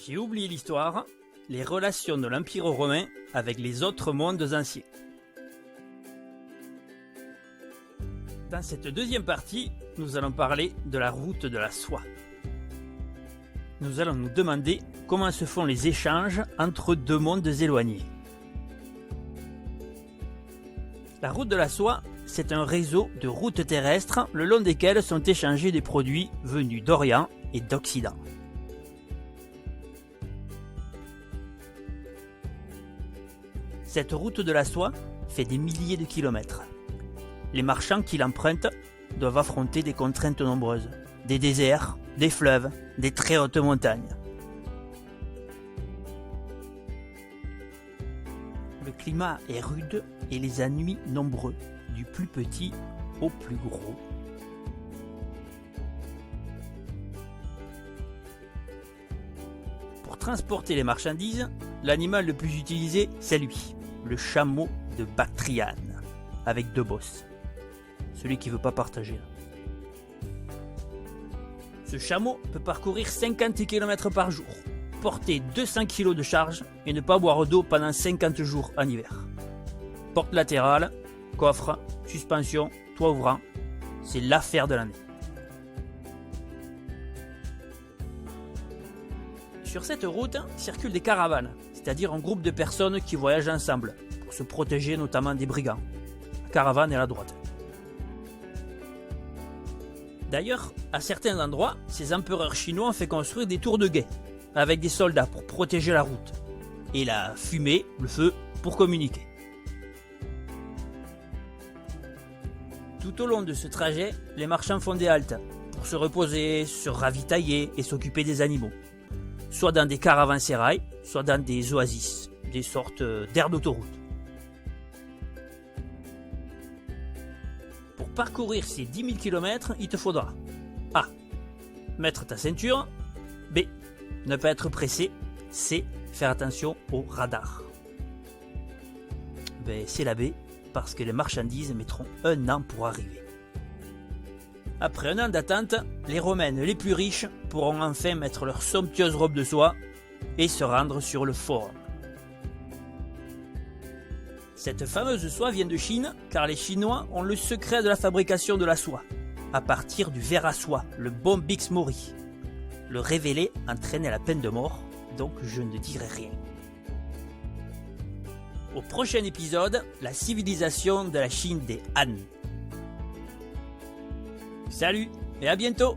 J'ai oublié l'histoire, les relations de l'Empire romain avec les autres mondes anciens. Dans cette deuxième partie, nous allons parler de la route de la soie. Nous allons nous demander comment se font les échanges entre deux mondes éloignés. La route de la soie, c'est un réseau de routes terrestres le long desquelles sont échangés des produits venus d'Orient et d'Occident. Cette route de la soie fait des milliers de kilomètres. Les marchands qui l'empruntent doivent affronter des contraintes nombreuses, des déserts, des fleuves, des très hautes montagnes. Le climat est rude et les ennuis nombreux, du plus petit au plus gros. Pour transporter les marchandises, l'animal le plus utilisé, c'est lui, le chameau de Bactriane, avec deux bosses. Celui qui ne veut pas partager. Ce chameau peut parcourir 50 km par jour, porter 200 kg de charge et ne pas boire d'eau pendant 50 jours en hiver. Porte latérale, coffre, suspension, toit ouvrant, c'est l'affaire de l'année. Sur cette route circulent des caravanes, c'est-à-dire un groupe de personnes qui voyagent ensemble, pour se protéger notamment des brigands. La caravane est à la droite. D'ailleurs, à certains endroits, ces empereurs chinois ont fait construire des tours de guet, avec des soldats pour protéger la route, et la fumée, le feu, pour communiquer. Tout au long de ce trajet, les marchands font des haltes, pour se reposer, se ravitailler et s'occuper des animaux. Soit dans des caravansérails, soit dans des oasis, des sortes d'aires d'autoroute. Pour parcourir ces 10 000 km, il te faudra A. Mettre ta ceinture. B. Ne pas être pressé. C. Faire attention au radar. C'est la B, parce que les marchandises mettront 1 an pour arriver. Après 1 an d'attente, les Romaines les plus riches pourront enfin mettre leurs somptueuses robes de soie et se rendre sur le forum. Cette fameuse soie vient de Chine car les Chinois ont le secret de la fabrication de la soie, à partir du ver à soie, le Bombyx mori. Le révéler entraînait la peine de mort, donc je ne dirai rien. Au prochain épisode, la civilisation de la Chine des Han. Salut et à bientôt!